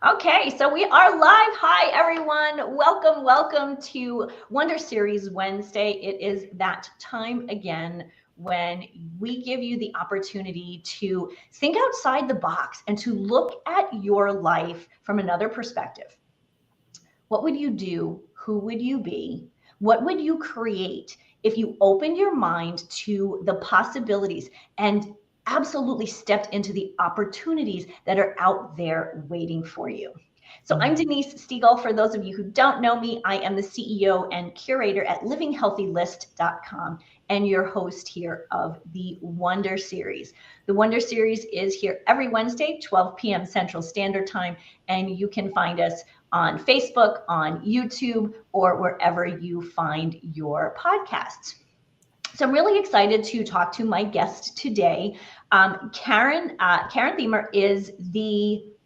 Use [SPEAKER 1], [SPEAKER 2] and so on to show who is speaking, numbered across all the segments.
[SPEAKER 1] Okay, so we are live. Hi, everyone. Welcome to Wonder Series Wednesday. It is that time again when we give you the opportunity to think outside the box and to look at your life from another perspective. What would you do? Who would you be? What would you create if you opened your mind to the possibilities and absolutely stepped into the opportunities that are out there waiting for you? So I'm Denise Stiegel. For those of you who don't know me, I am the CEO and curator at livinghealthylist.com and your host here of the Wonder Series. The Wonder Series is here every Wednesday, 12 p.m. Central Standard Time, and you can find us on Facebook, on YouTube, or wherever you find your podcasts. So I'm really excited to talk to my guest today. Karen Thiemer is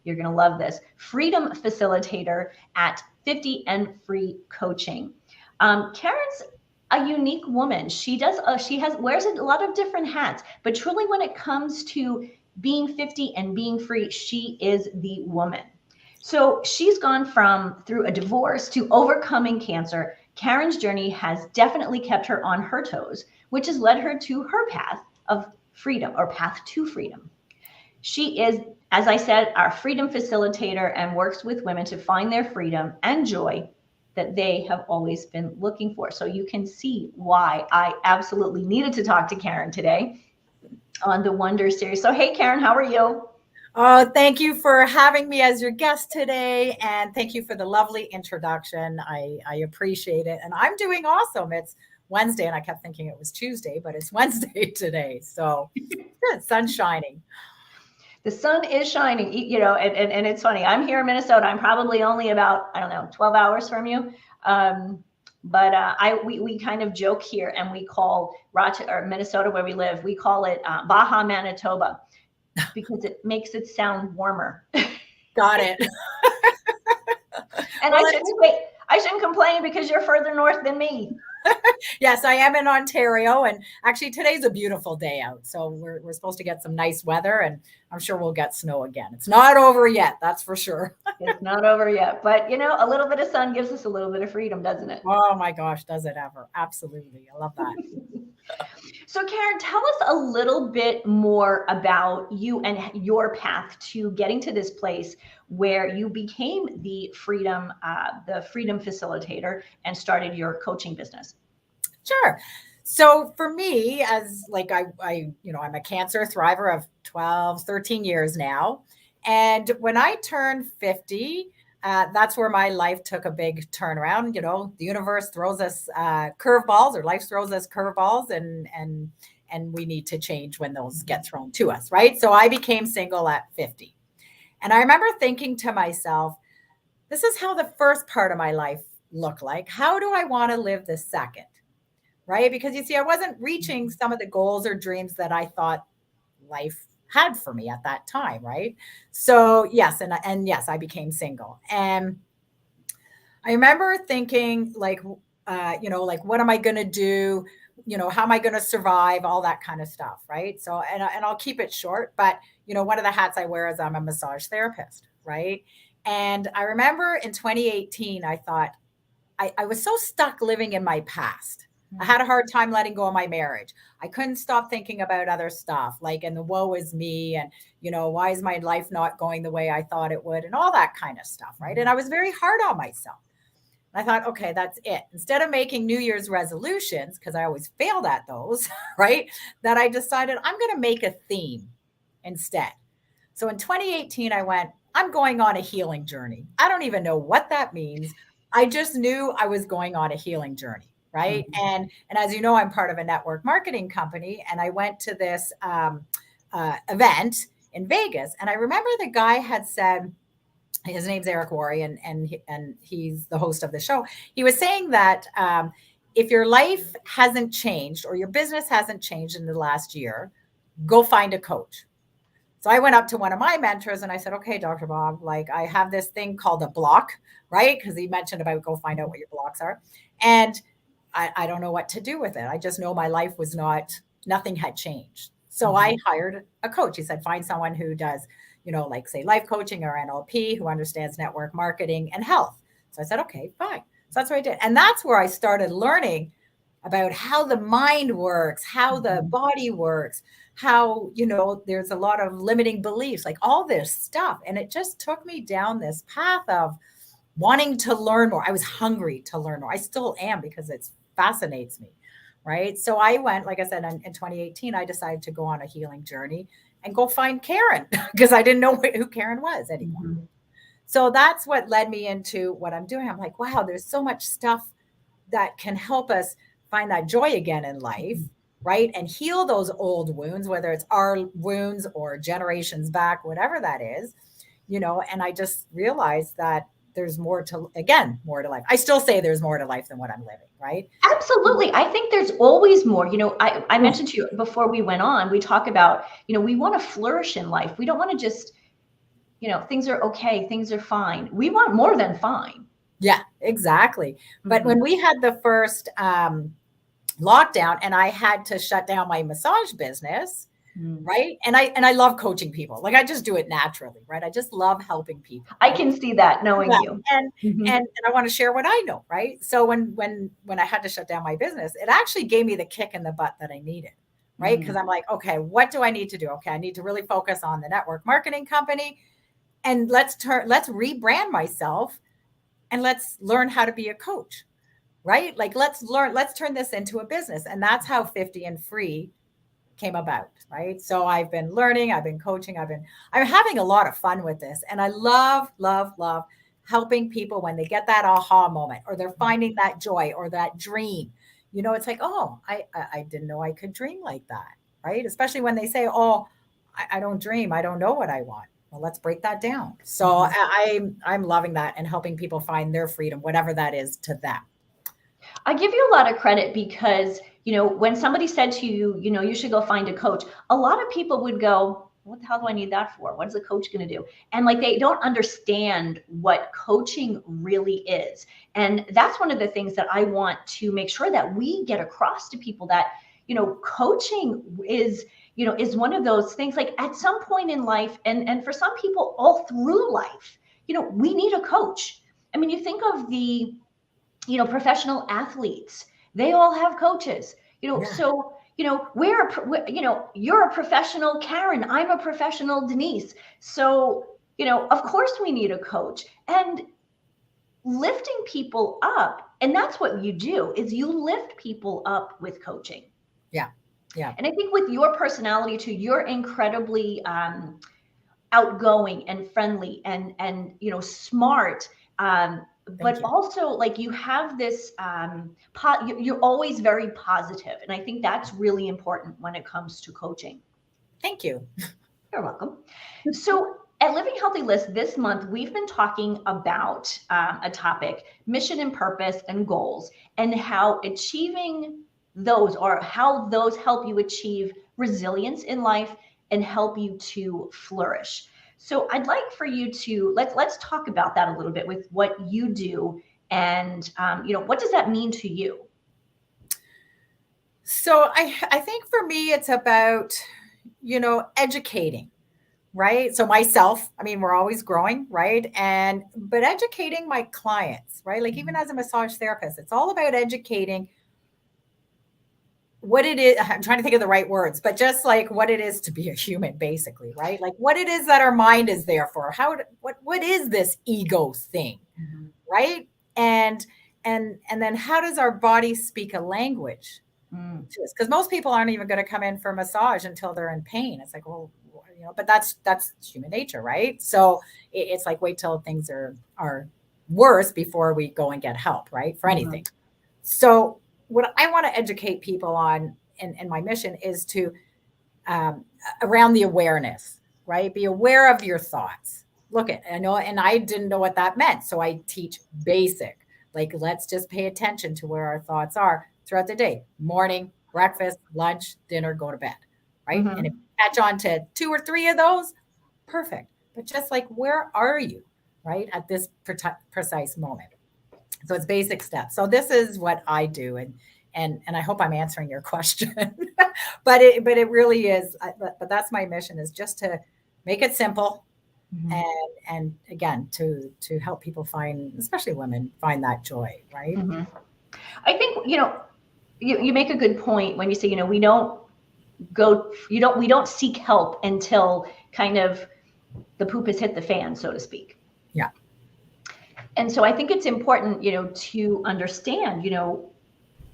[SPEAKER 1] you're going to love this, freedom facilitator at 50 and Free Coaching. Karen's a unique woman. She wears a lot of different hats, but truly when it comes to being 50 and being free, she is the woman. So she's gone through a divorce to overcoming cancer. Karen's journey has definitely kept her on her toes, which has led her to her path of freedom or path to freedom. She is, as I said, our freedom facilitator and works with women to find their freedom and joy that they have always been looking for. So you can see why I absolutely needed to talk to Karen today on the Wonder Series. So, hey, Karen, how are you?
[SPEAKER 2] Oh, thank you for having me as your guest today. And thank you for the lovely introduction. I appreciate it. And I'm doing awesome. It's Wednesday, and I kept thinking it was Tuesday, but it's Wednesday today. So good, sun's shining.
[SPEAKER 1] The sun is shining, and it's funny. I'm here in Minnesota. I'm probably only about, I don't know, 12 hours from you. But we kind of joke here and we call Rochester or Minnesota where we live, we call it Baja Manitoba because it makes it sound warmer.
[SPEAKER 2] Got it.
[SPEAKER 1] And
[SPEAKER 2] Well,
[SPEAKER 1] I shouldn't complain because you're further north than me.
[SPEAKER 2] yes, I am in Ontario, and actually today's a beautiful day out. So we're supposed to get some nice weather, and I'm sure we'll get snow again. It's not over yet, that's for sure.
[SPEAKER 1] It's not over yet, but a little bit of sun gives us a little bit of freedom, doesn't it?
[SPEAKER 2] Oh my gosh, does it ever? Absolutely. I love that.
[SPEAKER 1] So, Karen, tell us a little bit more about you and your path to getting to this place where you became the freedom facilitator and started your coaching business.
[SPEAKER 2] Sure. So for me, as like I'm a cancer thriver of 12, 13 years now. And when I turned 50, that's where my life took a big turnaround. The universe throws us curveballs, or life throws us curveballs, and we need to change when those get thrown to us, right? So I became single at 50. And I remember thinking to myself, this is how the first part of my life looked like. How do I want to live the second? Right? Because you see, I wasn't reaching some of the goals or dreams that I thought life had for me at that time, right? So yes, and yes, I became single, and I remember thinking like what am I going to do? How am I going to survive? All that kind of stuff, right? So, and I'll keep it short, but one of the hats I wear is I'm a massage therapist, right? And I remember in 2018, I thought I was so stuck living in my past. I had a hard time letting go of my marriage. I couldn't stop thinking about other stuff, like, and the woe is me, and, why is my life not going the way I thought it would, and all that kind of stuff, right? And I was very hard on myself. I thought, okay, that's it. Instead of making New Year's resolutions, because I always failed at those, right? That I decided I'm going to make a theme instead. So in 2018, I went, I'm going on a healing journey. I don't even know what that means. I just knew I was going on a healing journey. Right. Mm-hmm. And as you know, I'm part of a network marketing company. And I went to this event in Vegas. And I remember the guy had said, his name's Eric Worre, and he's the host of the show. He was saying that if your life hasn't changed or your business hasn't changed in the last year, go find a coach. So I went up to one of my mentors and I said, okay, Dr. Bob, like I have this thing called a block, right? Because he mentioned about go find out what your blocks are. And I don't know what to do with it. I just know my life was nothing had changed. So I hired a coach. He said, find someone who does, like say life coaching or NLP, who understands network marketing and health. So I said, okay, fine. So that's what I did. And that's where I started learning about how the mind works, how the body works, how, there's a lot of limiting beliefs, like all this stuff. And it just took me down this path of wanting to learn more. I was hungry to learn more. I still am, because it fascinates me. Right. So I went, like I said, in 2018, I decided to go on a healing journey and go find Karen, because I didn't know who Karen was anymore. Mm-hmm. So that's what led me into what I'm doing. I'm like, wow, there's so much stuff that can help us find that joy again in life, right? And heal those old wounds, whether it's our wounds or generations back, whatever that is, and I just realized that there's more to life. I still say there's more to life than what I'm living, right?
[SPEAKER 1] Absolutely. I think there's always more. I mentioned to you before we went on, we talk about, we want to flourish in life. We don't want to just, things are okay, things are fine. We want more than fine.
[SPEAKER 2] Yeah, exactly. But when we had the first lockdown and I had to shut down my massage business, right? And I love coaching people. Like, I just do it naturally, right? I just love helping people.
[SPEAKER 1] I can see that knowing you.
[SPEAKER 2] And I want to share what I know, right? So when I had to shut down my business, it actually gave me the kick in the butt that I needed, right? Because I'm like, okay, what do I need to do? Okay, I need to really focus on the network marketing company, and let's rebrand myself, and let's learn how to be a coach, right? Like, let's turn this into a business. And that's how 50 and Free came about, right? So I've been learning, I've been coaching, I'm having a lot of fun with this. And I love helping people when they get that aha moment, or they're finding that joy or that dream. It's like, oh, I didn't know I could dream like that, right? Especially when they say, oh, I don't dream, I don't know what I want. Well, let's break that down. So I'm loving that, and helping people find their freedom, whatever that is to them.
[SPEAKER 1] I give you a lot of credit, because, when somebody said to you, you should go find a coach, a lot of people would go, what the hell do I need that for? What is a coach going to do? And like, they don't understand what coaching really is. And that's one of the things that I want to make sure that we get across to people, that, coaching is one of those things, like, at some point in life, and for some people all through life, we need a coach. I mean, you think of the, professional athletes, they all have coaches, so, you're a professional Karen, I'm a professional Denise. So, of course we need a coach, and lifting people up. And that's what you do, is you lift people up with coaching.
[SPEAKER 2] Yeah.
[SPEAKER 1] And I think with your personality too, you're incredibly outgoing and friendly and smart. But also, like, you have this, you're always very positive. And I think that's really important when it comes to coaching.
[SPEAKER 2] Thank you.
[SPEAKER 1] You're welcome. So at Living Healthy List this month, we've been talking about a topic, mission and purpose and goals, and how achieving those, or how those help you achieve resilience in life and help you to flourish. So I'd like for you to let's talk about that a little bit, with what you do, and what does that mean to you?
[SPEAKER 2] So I think for me, it's about educating, right? So myself, I mean, we're always growing, right? But educating my clients, right? Like, even as a massage therapist, it's all about educating what it is. I'm trying to think of the right words, but just like what it is to be a human, basically, right? Like, what it is that our mind is there for. What is this ego thing, right? And then how does our body speak a language to us? Because most people aren't even going to come in for massage until they're in pain. It's like, well, but that's human nature, right? So it's like, wait till things are worse before we go and get help, right? For anything. So what I want to educate people on, and my mission is to, around the awareness, right? Be aware of your thoughts. I know, and I didn't know what that meant. So I teach basic, like, let's just pay attention to where our thoughts are throughout the day: morning, breakfast, lunch, dinner, go to bed, right? And if you catch on to 2 or 3 of those, perfect. But just like, where are you, right, at this precise moment? So it's basic steps. So this is what I do, and I hope I'm answering your question. but it really is. But that's my mission, is just to make it simple,
[SPEAKER 1] Mhm.
[SPEAKER 2] and again, to help people find, especially women, find that joy, right?
[SPEAKER 1] Mhm. I think, you make a good point when you say, we don't we don't seek help until kind of the poop has hit the fan, so to speak.
[SPEAKER 2] Yeah.
[SPEAKER 1] And so I think it's important, to understand,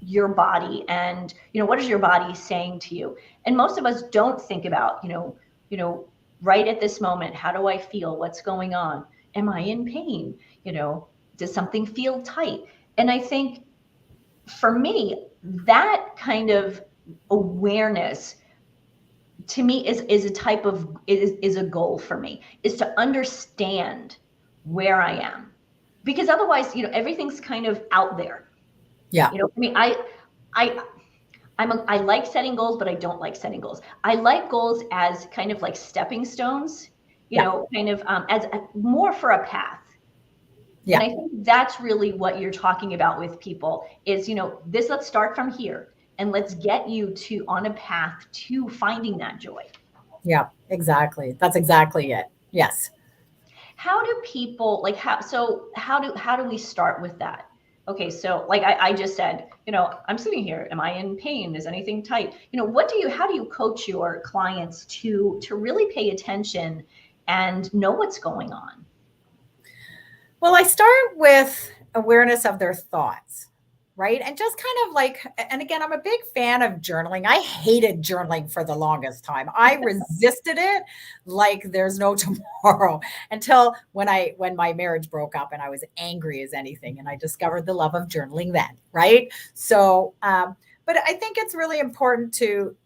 [SPEAKER 1] your body and, what is your body saying to you? And most of us don't think about, right at this moment, how do I feel? What's going on? Am I in pain? Does something feel tight? And I think for me, that kind of awareness to me is a type of is a goal for me, is to understand where I am, because otherwise everything's kind of out there.
[SPEAKER 2] Yeah.
[SPEAKER 1] I mean, I I like setting goals, but I don't like setting goals. I like goals as kind of like stepping stones,
[SPEAKER 2] Yeah.
[SPEAKER 1] kind of as more for a path. And
[SPEAKER 2] Yeah.
[SPEAKER 1] I think that's really what you're talking about with people is, this, let's start from here and let's get you to on a path to finding that joy.
[SPEAKER 2] Yeah. Exactly. That's exactly it. Yes.
[SPEAKER 1] How do people like how do we start with that? Okay, so like I just said, I'm sitting here, am I in pain, is anything tight? How do you coach your clients to really pay attention and know what's going on?
[SPEAKER 2] Well, I start with awareness of their thoughts, right? And just kind of like, and again, I'm a big fan of journaling. I hated journaling for the longest time. I resisted it like there's no tomorrow until when my marriage broke up and I was angry as anything, and I discovered the love of journaling then, right? So, but I think it's really important to,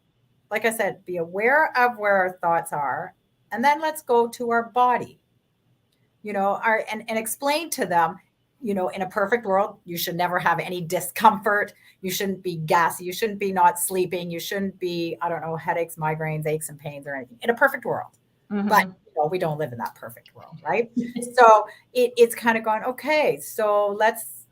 [SPEAKER 2] like I said, be aware of where our thoughts are, and then let's go to our body, and explain to them, in a perfect world, you should never have any discomfort. You shouldn't be gassy. You shouldn't be not sleeping. You shouldn't be, I don't know, headaches, migraines, aches and pains or anything in a perfect world. But
[SPEAKER 1] Mm-hmm.
[SPEAKER 2] we don't live in that perfect world, right? So it's kind of going, okay, so let's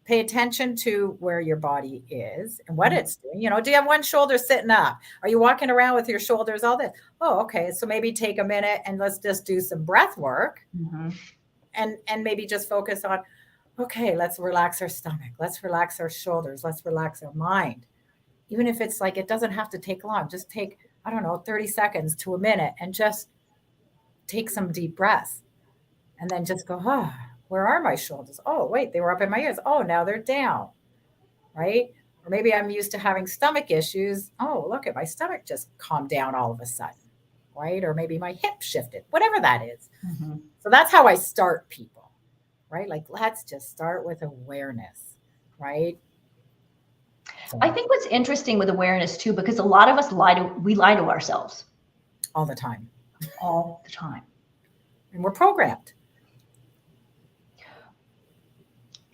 [SPEAKER 2] pay attention to where your body is and what it's doing. Do you have one shoulder sitting up? Are you walking around with your shoulders all this? Oh, okay. So maybe take a minute and let's just do some breath work,
[SPEAKER 1] Mm-hmm.
[SPEAKER 2] and maybe just focus on, okay, let's relax our stomach, let's relax our shoulders, let's relax our mind. Even if it's like, it doesn't have to take long, just take, I don't know, 30 seconds to a minute and just take some deep breaths, and then just go, where are my shoulders? Oh, wait, they were up in my ears. Oh, now they're down, right? Or maybe I'm used to having stomach issues. Oh, look at my stomach just calmed down all of a sudden, right? Or maybe my hip shifted, whatever that is.
[SPEAKER 1] Mm-hmm.
[SPEAKER 2] So that's how I start people, right? Like, let's just start with awareness, right? So,
[SPEAKER 1] I think what's interesting with awareness too, because a lot of us we lie to ourselves
[SPEAKER 2] all the time.
[SPEAKER 1] all the time.
[SPEAKER 2] And we're programmed.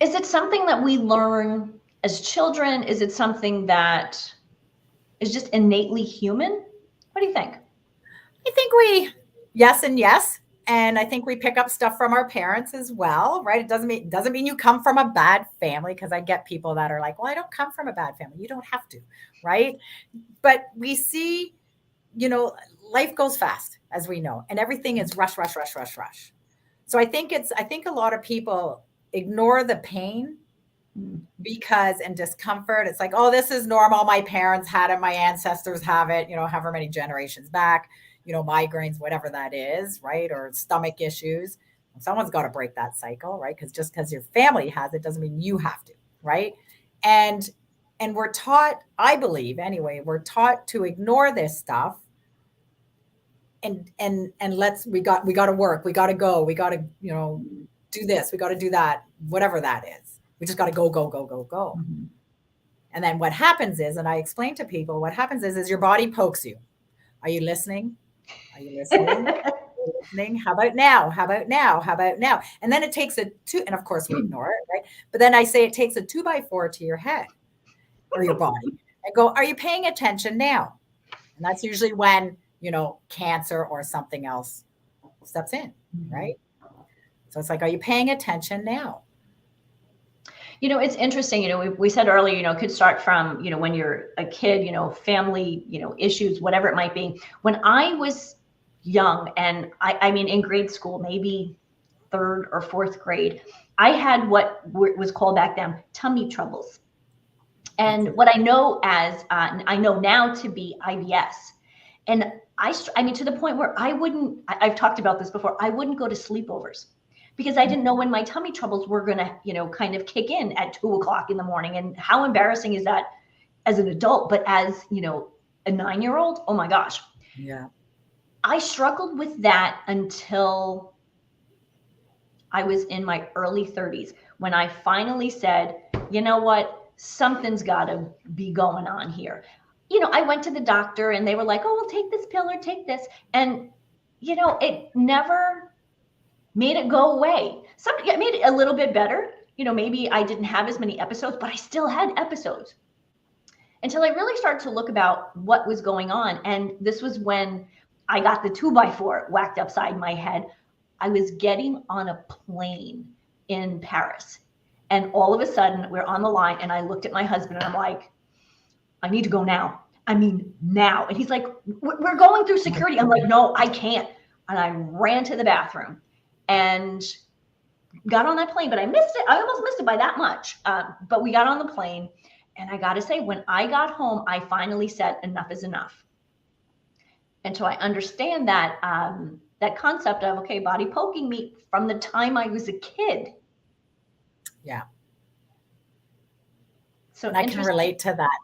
[SPEAKER 1] Is it something that we learn as children? Is it something that is just innately human? What do you think?
[SPEAKER 2] I think yes and yes. And I think we pick up stuff from our parents as well, right? It doesn't mean you come from a bad family, because I get people that are like, well, I don't come from a bad family. You don't have to, right? But we see, life goes fast, as we know, and everything is rush, rush, rush, rush, rush. So I think a lot of people ignore the pain because and discomfort. It's like, oh, this is normal. My parents had it, my ancestors have it, however many generations back, migraines, whatever that is, right? Or stomach issues. Someone's got to break that cycle, right? Because just because your family has it doesn't mean you have to, right? And we're taught, I believe anyway, we're taught to ignore this stuff, and we got to work, we got to go, we got to, do this, we got to do that, whatever that is. We just got to go, go, go, go, go.
[SPEAKER 1] Mm-hmm.
[SPEAKER 2] And then what happens is, and I explain to people, what happens is your body pokes you. Are you listening? Are you listening? Are you listening? How about now? How about now? How about now? And then it takes a two, and of course we ignore it, right? But then I say it takes a 2x4 to your head or your body. I go, are you paying attention now? And that's usually when, cancer or something else steps in, right? So it's like, are you paying attention now?
[SPEAKER 1] It's interesting, we said earlier, it could start from, when you're a kid, family, issues, whatever it might be. When I was young, and I mean, in grade school, maybe third or fourth grade, I had what was called back then tummy troubles. And what I know I know now to be IBS. And I mean, to the point where I've talked about this before, I wouldn't go to sleepovers because I didn't know when my tummy troubles were going to, kind of kick in at 2 o'clock in the morning. And how embarrassing is that as an adult, but as, a 9-year-old, oh my gosh.
[SPEAKER 2] Yeah.
[SPEAKER 1] I struggled with that until I was in my early 30s when I finally said, you know what? Something's got to be going on here. I went to the doctor and they were like, oh, well, take this pill or take this. And, it never made it go away. It made it a little bit better. Maybe I didn't have as many episodes, but I still had episodes until I really started to look about what was going on. And this was when I got the 2x4 whacked upside my head. I was getting on a plane in Paris. And all of a sudden we're on the line and I looked at my husband and I'm like, I need to go now. I mean, now. And he's like, we're going through security. I'm like, no, I can't. And I ran to the bathroom and got on that plane, but I missed it. I almost missed it by that much. But we got on the plane, and I got to say, when I got home, I finally said, enough is enough. And so I understand that, that concept of, okay, body poking me from the time I was a kid.
[SPEAKER 2] Yeah.
[SPEAKER 1] So
[SPEAKER 2] I can relate to that.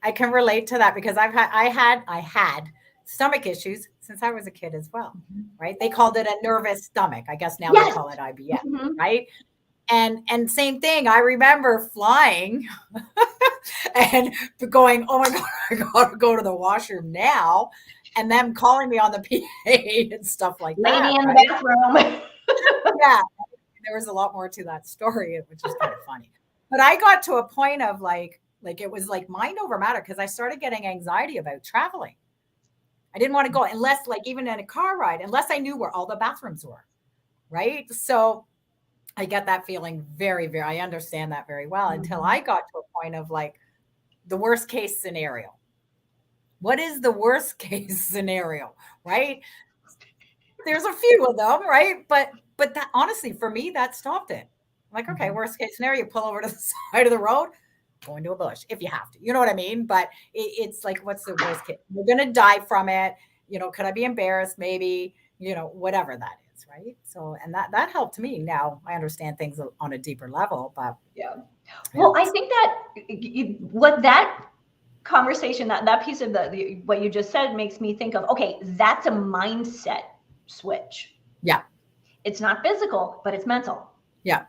[SPEAKER 2] I can relate to that because I had stomach issues since I was a kid as well, right? They called it a nervous stomach. I guess now they call it IBS, right? And same thing. I remember flying and going, oh my God, I gotta go to the washroom now. And them calling me on the PA and stuff like that.
[SPEAKER 1] Lady in the bathroom.
[SPEAKER 2] Yeah. There was a lot more to that story, which is kind of funny. But I got to a point of like it was like mind over matter because I started getting anxiety about traveling. I didn't want to go unless even in a car ride, unless I knew where all the bathrooms were. Right. So I get that feeling very, very, I understand that very well until I got to a point of the worst case scenario. What is the worst case scenario? Right. There's a few of them. Right. But that honestly, for me, that stopped it. I'm like, okay, worst case scenario, pull over to the side of the road, go into a bush if you have to, you know what I mean? But it's like, what's the worst case? You're going to die from it. Could I be embarrassed? Maybe, whatever that is. Right. So, and that helped me. Now I understand things on a deeper level, but
[SPEAKER 1] yeah. Well, I think that what that conversation, that piece of what you just said makes me think of, okay, that's a mindset switch.
[SPEAKER 2] Yeah.
[SPEAKER 1] It's not physical, but it's mental.
[SPEAKER 2] Yeah.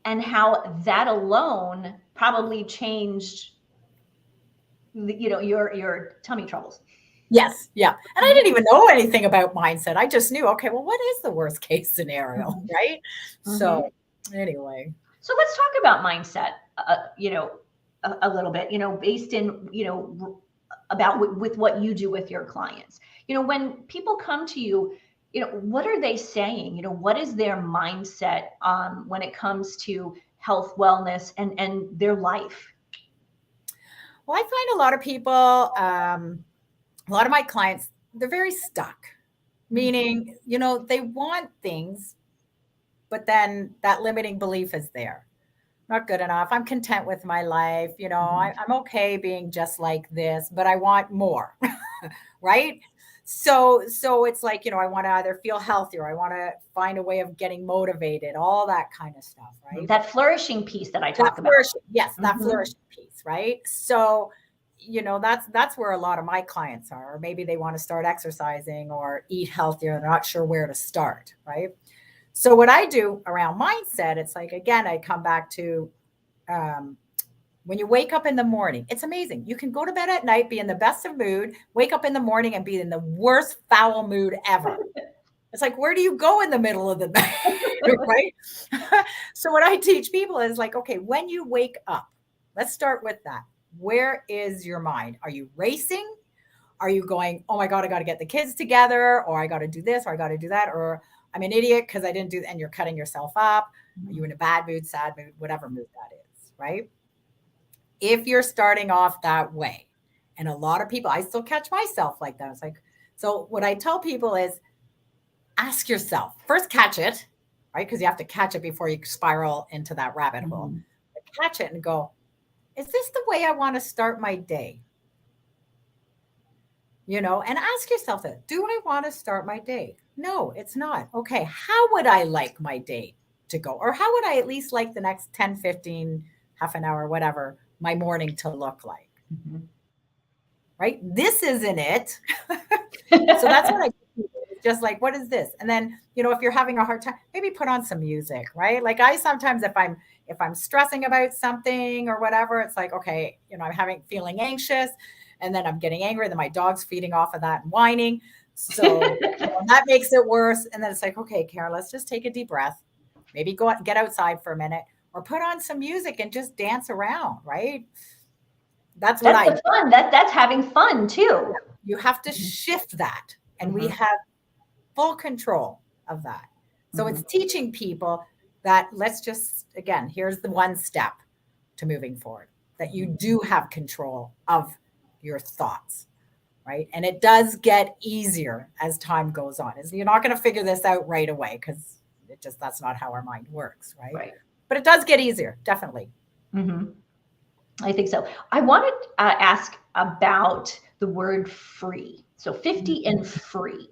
[SPEAKER 1] And how that alone probably changed, your tummy troubles.
[SPEAKER 2] Yes. Yeah. And I didn't even know anything about mindset. I just knew, okay, well, what is the worst case scenario? Right. So anyway.
[SPEAKER 1] So let's talk about mindset, a little bit, based in, about with what you do with your clients. When people come to you, what are they saying? What is their mindset when it comes to health, wellness, and their life?
[SPEAKER 2] Well, I find a lot of people, a lot of my clients, they're very stuck, meaning, they want things, but then that limiting belief is there. Not good enough. I'm content with my life. I'm okay being just like this, but I want more. Right. So it's like, I want to either feel healthier. I want to find a way of getting motivated, all that kind of stuff. Right.
[SPEAKER 1] That flourishing piece that I talk about.
[SPEAKER 2] Yes. That flourishing piece. Right. So, that's where a lot of my clients are, or maybe they want to start exercising or eat healthier. They're not sure where to start. Right. So what I do around mindset, it's like, again, I come back to when you wake up in the morning, it's amazing. You can go to bed at night, be in the best of mood, wake up in the morning and be in the worst foul mood ever. It's like, where do you go in the middle of the night? Right. So what I teach people is like, okay, when you wake up, let's start with that. Where is your mind? Are you racing? Are you going, oh my God, I got to get the kids together, or I got to do this, or I got to do that, or I'm an idiot because I didn't do, and you're cutting yourself up. Are you in a bad mood, sad mood, whatever mood that is, right? If you're starting off that way, and a lot of people, I still catch myself like that. It's like, So what I tell people is ask yourself, first catch it, right? Because you have to catch it before you spiral into that rabbit hole.
[SPEAKER 1] Mm-hmm.
[SPEAKER 2] Catch it and go, is this the way I want to start my day? And ask yourself that, do I want to start my day? No, it's not. Okay, how would I like my day to go? Or how would I at least like the next 10, 15, half an hour, whatever, my morning to look like?
[SPEAKER 1] Mm-hmm.
[SPEAKER 2] Right? This isn't it. So that's what I do. It's just like, what is this? And then, if you're having a hard time, maybe put on some music, right? Like I sometimes, if I'm stressing about something or whatever, it's like, okay, I'm feeling anxious, and then I'm getting angry, then my dog's feeding off of that and whining. So that makes it worse. And then it's like, okay, Kara, let's just take a deep breath. Maybe go out, get outside for a minute, or put on some music and just dance around, right? That's what
[SPEAKER 1] That's the fun. That's having fun too.
[SPEAKER 2] You have to shift that. And we have full control of that. So it's teaching people that let's just, again, here's the one step to moving forward, that you do have control of your thoughts, right? And it does get easier as time goes on. You're not going to figure this out right away because that's not how our mind works, right?
[SPEAKER 1] Right.
[SPEAKER 2] But it does get easier, definitely.
[SPEAKER 1] Mm-hmm. I think so. I want to ask about the word free. So 50 and free.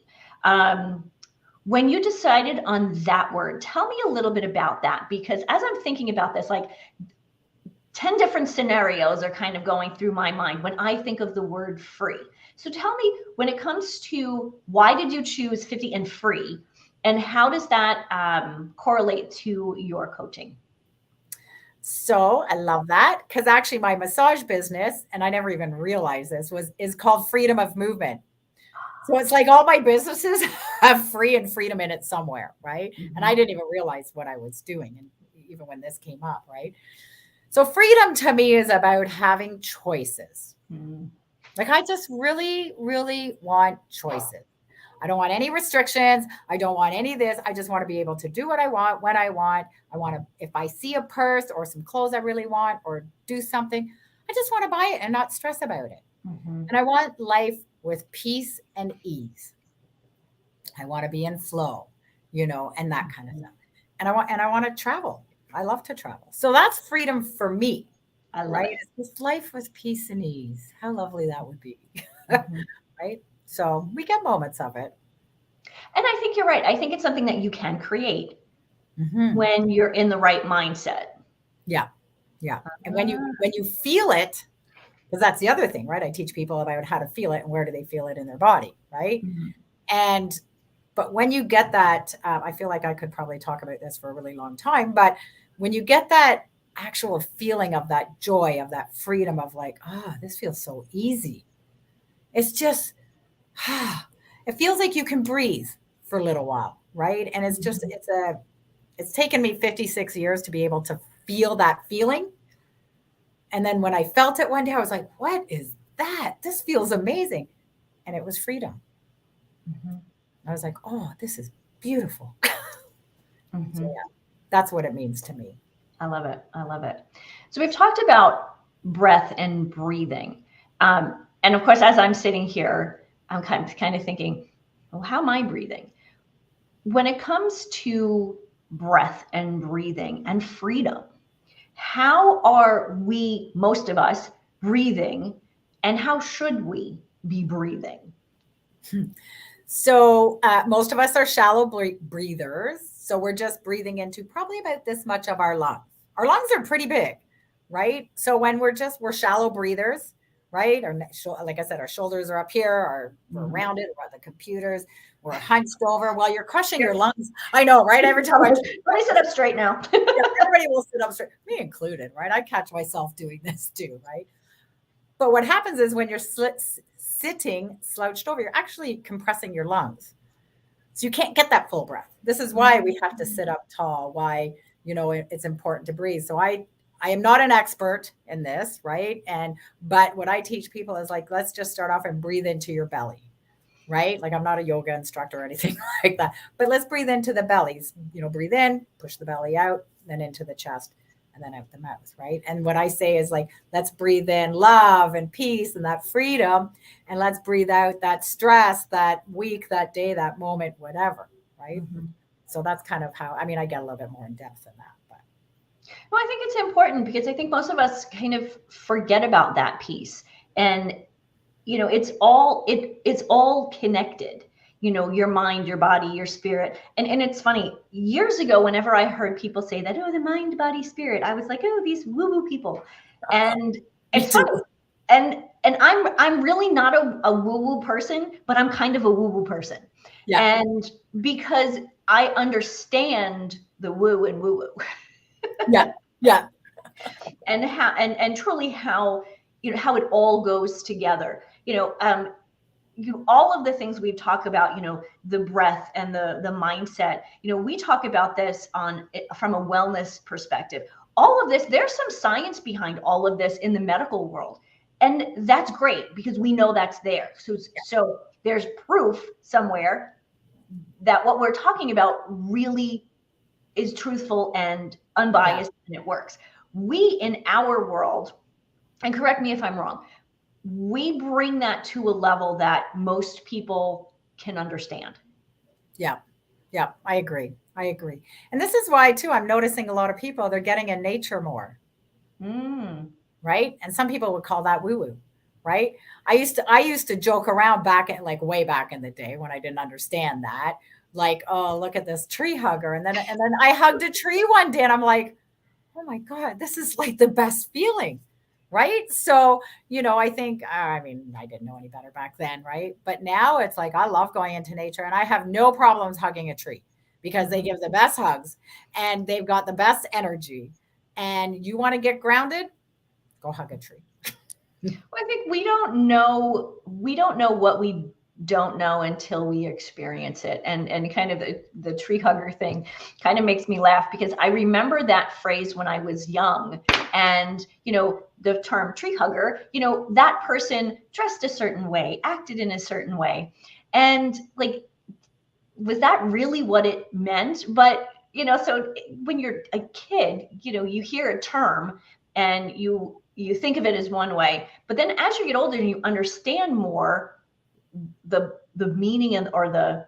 [SPEAKER 1] When you decided on that word, tell me a little bit about that, because as I'm thinking about this, like 10 different scenarios are kind of going through my mind when I think of the word free. So tell me, when it comes to why did you choose 50 and free, and how does that correlate to your coaching?
[SPEAKER 2] So I love that, because actually my massage business, and I never even realized this, is called Freedom of Movement. So it's like all my businesses have free and freedom in it somewhere, right? Mm-hmm. And I didn't even realize what I was doing, and even when this came up, right? So freedom to me is about having choices. Mm-hmm. Like I just really, really want choices. I don't want any restrictions. I don't want any of this. I just want to be able to do what I want, when I want. I want to, if I see a purse or some clothes I really want, or do something, I just want to buy it and not stress about it. Mm-hmm. And I want life with peace and ease. I want to be in flow, and that kind of stuff. And I want to travel. I love to travel. So that's freedom for me.
[SPEAKER 1] I love it.
[SPEAKER 2] It's this life with peace and ease. How lovely that would be. Mm-hmm. Right? So we get moments of it.
[SPEAKER 1] And I think you're right. I think it's something that you can create when you're in the right mindset.
[SPEAKER 2] Yeah. Yeah. And when you feel it, because that's the other thing, right? I teach people about how to feel it and where do they feel it in their body, right? Mm-hmm. But when you get that, I feel like I could probably talk about this for a really long time, but when you get that actual feeling of that joy, of that freedom of like, this feels so easy. It's just, it feels like you can breathe for a little while, right? And it's just, it's taken me 56 years to be able to feel that feeling. And then when I felt it one day, I was like, what is that? This feels amazing. And it was freedom. Mm-hmm. I was like, oh, this is beautiful. Mm-hmm. So yeah, that's what it means to me.
[SPEAKER 1] I love it. I love it. So we've talked about breath and breathing. And of course, as I'm sitting here, I'm kind of thinking, well, how am I breathing? When it comes to breath and breathing and freedom, how are we, most of us, breathing, and how should we be breathing?
[SPEAKER 2] So most of us are shallow breathers. So we're just breathing into probably about this much of our lungs. Our lungs are pretty big, right? So when we're shallow breathers, right? Like I said, our shoulders are up here, we're rounded, we're at the computers, we're hunched over while you're crushing your lungs. I know, right? Every time
[SPEAKER 1] let me sit up straight now.
[SPEAKER 2] Everybody will sit up straight, me included, right? I catch myself doing this too, right? But what happens is when you're sitting slouched over, you're actually compressing your lungs. So you can't get that full breath. This is why we have to sit up tall, why, it's important to breathe. So I am not an expert in this, right? But what I teach people is like, let's just start off and breathe into your belly, right? Like I'm not a yoga instructor or anything like that, but let's breathe into the bellies, breathe in, push the belly out, then into the chest, and then out the mouth, right? And what I say is like, let's breathe in love and peace and that freedom, and let's breathe out that stress, that week, that day, that moment, whatever, right?
[SPEAKER 1] Mm-hmm.
[SPEAKER 2] So that's kind of how, I mean, I get a little bit more in depth than that, but.
[SPEAKER 1] Well, I think it's important because I think most of us kind of forget about that piece. And, it's all connected, your mind, your body, your spirit. And it's funny, years ago, whenever I heard people say that, oh, the mind, body, spirit, I was like, oh, these woo-woo people. And
[SPEAKER 2] Me
[SPEAKER 1] it's
[SPEAKER 2] too.
[SPEAKER 1] funny. And I'm really not a woo-woo person, but I'm kind of a woo-woo person.
[SPEAKER 2] Yeah.
[SPEAKER 1] And because I understand the woo and woo-woo.
[SPEAKER 2] Yeah. Yeah.
[SPEAKER 1] And how and truly how how it all goes together. All of the things we've talked about, the breath and the mindset. We talk about this from a wellness perspective. All of this, there's some science behind all of this in the medical world, and that's great because we know that's there. So there's proof somewhere that what we're talking about really is truthful and unbiased, and it works. We in our world, and correct me if I'm wrong, we bring that to a level that most people can understand.
[SPEAKER 2] Yeah. Yeah. I agree. I agree. And this is why too, I'm noticing a lot of people, they're getting in nature more. Right. And some people would call that woo woo. Right. I used to joke around back at like way back in the day when I didn't understand that. Like, oh, look at this tree hugger. And then I hugged a tree one day and I'm like, oh my God, this is like the best feeling. Right. So, I think, I mean, I didn't know any better back then. Right. But now it's like, I love going into nature and I have no problems hugging a tree because they give the best hugs and they've got the best energy. And you want to get grounded? Go hug a tree.
[SPEAKER 1] Well, I think we don't know what we don't know until we experience it. And kind of the tree hugger thing kind of makes me laugh because I remember that phrase when I was young. And, the term tree hugger, that person dressed a certain way, acted in a certain way. And like, was that really what it meant? But, so when you're a kid, you hear a term and you think of it as one way, but then as you get older and you understand more the meaning or the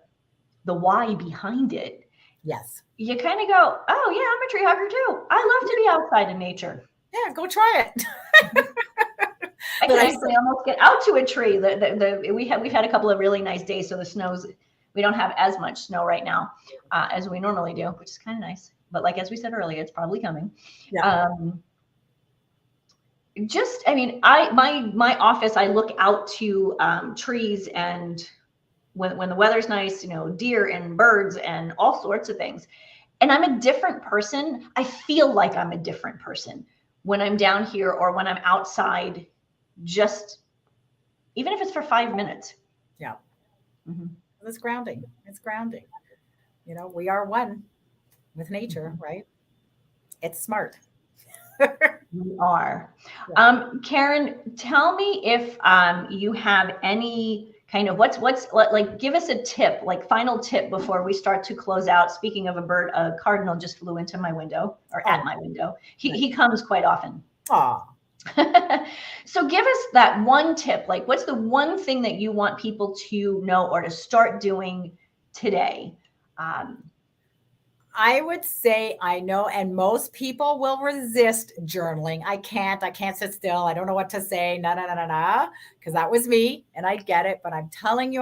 [SPEAKER 1] why behind it.
[SPEAKER 2] Yes.
[SPEAKER 1] You kind of go, oh yeah, I'm a tree hugger too. I love to be outside in nature.
[SPEAKER 2] Yeah, go try it.
[SPEAKER 1] I can actually almost get out to a tree. We've had a couple of really nice days, so the snow's, we don't have as much snow right now as we normally do, which is kind of nice. But like as we said earlier, it's probably coming.
[SPEAKER 2] Yeah.
[SPEAKER 1] I mean, my office, I look out to trees, and when the weather's nice, deer and birds and all sorts of things. And I'm a different person. I feel like I'm a different person when I'm down here or when I'm outside, just even if it's for 5 minutes.
[SPEAKER 2] Yeah. It's grounding. It's grounding. We are one with nature, right? It's smart.
[SPEAKER 1] We are. Karen, tell me if you have any kind of what's like, give us a tip, like final tip before we start to close out. Speaking of a bird, a cardinal just flew into my window or at my window. He comes quite often.
[SPEAKER 2] Aw.
[SPEAKER 1] So give us that one tip. Like, what's the one thing that you want people to know or to start doing today?
[SPEAKER 2] I would say I know, and most people will resist journaling. I can't sit still. I don't know what to say. Because that was me and I get it. But I'm telling you,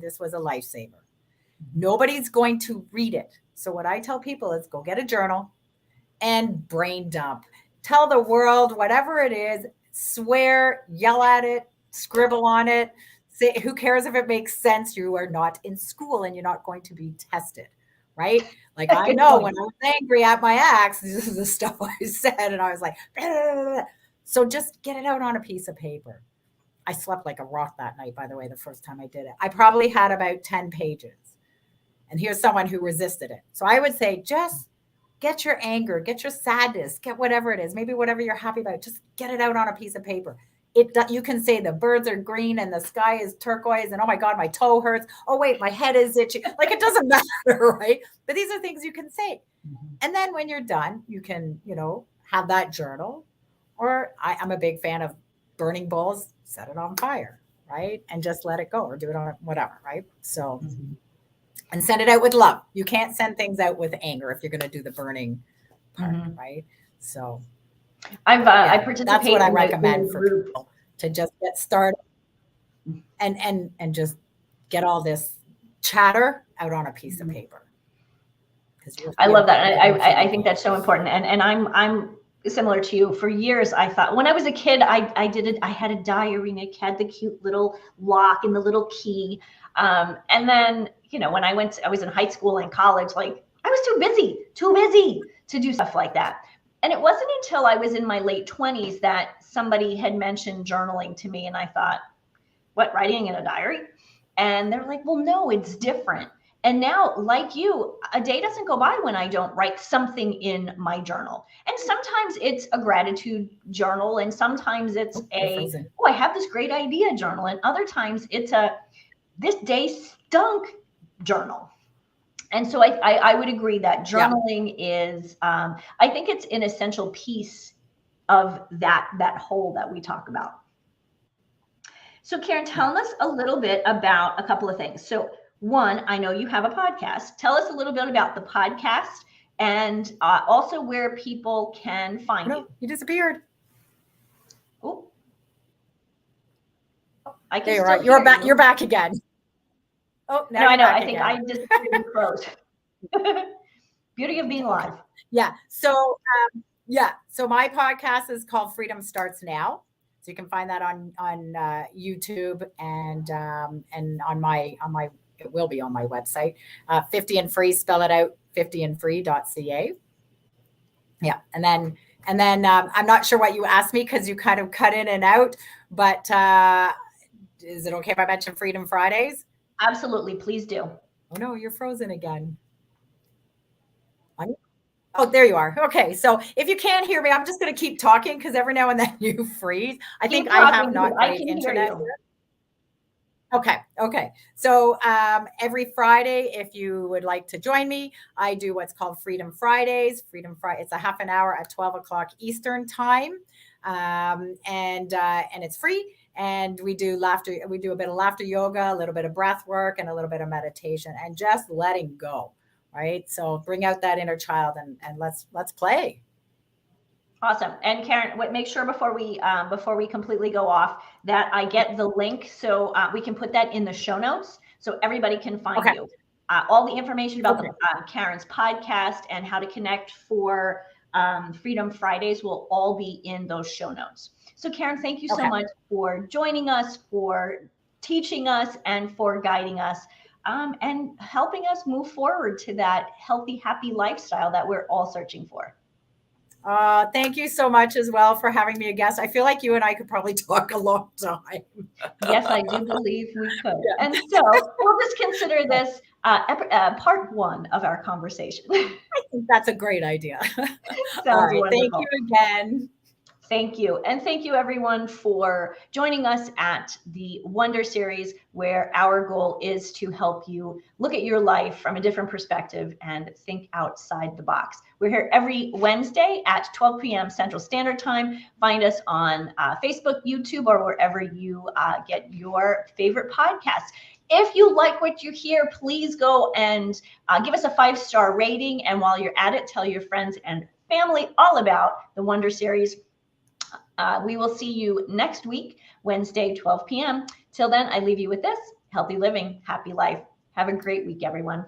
[SPEAKER 2] this was a lifesaver. Nobody's going to read it. So what I tell people is go get a journal and brain dump. Tell the world whatever it is, swear, yell at it, scribble on it. Say, who cares if it makes sense? You are not in school and you're not going to be tested. Right? Like I know when I was angry at my ex, this is the stuff I said. And I was like, blah, blah, blah. So just get it out on a piece of paper. I slept like a rock that night, by the way, the first time I did it. I probably had about 10 pages. And here's someone who resisted it. So I would say just get your anger, get your sadness, get whatever it is, maybe whatever you're happy about, just get it out on a piece of paper. you can say the birds are green and the sky is turquoise and oh my God, my toe hurts. Oh wait, my head is itchy. Like it doesn't matter, right? But these are things you can say. And then when you're done, you can, have that journal. Or I'm a big fan of burning bowls, set it on fire, right? And just let it go or do it on whatever, right? So, and send it out with love. You can't send things out with anger if you're going to do the burning part, right? So
[SPEAKER 1] I participate.
[SPEAKER 2] That's what I recommend
[SPEAKER 1] in
[SPEAKER 2] for
[SPEAKER 1] group.
[SPEAKER 2] people to just get started and just get all this chatter out on a piece of paper.
[SPEAKER 1] I love that. I think that's so important. And I'm similar to you. For years, I thought when I was a kid, I did it. I had a diary and it had the cute little lock and the little key. And then, when I was in high school and college, like I was too busy to do stuff like that. And it wasn't until I was in my late 20s that somebody had mentioned journaling to me. And I thought, what, writing in a diary? And they're like, well, no, it's different. And now, like you, a day doesn't go by when I don't write something in my journal. And sometimes it's a gratitude journal. And sometimes it's I have this great idea journal. And other times it's this day stunk journal. And so I would agree that journaling is, I think it's an essential piece of that whole that we talk about. So Karen, tell us a little bit about a couple of things. So one, I know you have a podcast. Tell us a little bit about the podcast and also where people can find you.
[SPEAKER 2] You disappeared.
[SPEAKER 1] Oh, I can
[SPEAKER 2] still hear you. You're back again. Oh, now
[SPEAKER 1] no, I know. I
[SPEAKER 2] think
[SPEAKER 1] I disappeared and froze. Beauty of being live.
[SPEAKER 2] Yeah. So So my podcast is called Freedom Starts Now. So you can find that on YouTube and on my it will be on my website, 50 and free, spell it out, 50andfree.ca. Yeah. And then I'm not sure what you asked me because you kind of cut in and out, but is it okay if I mention Freedom Fridays?
[SPEAKER 1] Absolutely. Please do.
[SPEAKER 2] Oh no, you're frozen again. Oh, there you are. Okay. So if you can't hear me, I'm just going to keep talking because every now and then you freeze. I think I have not great internet here. Okay. So every Friday, if you would like to join me, I do what's called Freedom Fridays. It's a half an hour at 12 o'clock Eastern time. And it's free. And we do a bit of laughter yoga, a little bit of breath work, and a little bit of meditation and just letting go. Right. So bring out that inner child and let's play.
[SPEAKER 1] Awesome. And Karen, make sure before we completely go off that I get the link so we can put that in the show notes so everybody can find you. All the information about Karen's podcast and how to connect for Freedom Fridays will all be in those show notes. So Karen, thank you so much for joining us, for teaching us, and for guiding us. And helping us move forward to that healthy, happy lifestyle that we're all searching for.
[SPEAKER 2] Thank you so much as well for having me a guest. I feel like you and I could probably talk a long time.
[SPEAKER 1] Yes, I do believe we could. Yeah. And so we'll just consider this part one of our conversation.
[SPEAKER 2] I think that's a great idea.
[SPEAKER 1] Sounds wonderful.
[SPEAKER 2] Thank you again.
[SPEAKER 1] Thank you. And thank you everyone for joining us at the Wonder Series, where our goal is to help you look at your life from a different perspective and think outside the box. We're here every Wednesday at 12 p.m. Central Standard Time. Find us on Facebook, YouTube, or wherever you get your favorite podcasts. If you like what you hear, please go and give us a 5-star rating. And while you're at it, tell your friends and family all about the Wonder Series. We will see you next week, Wednesday, 12 p.m. Till then, I leave you with this: healthy living, happy life. Have a great week, everyone.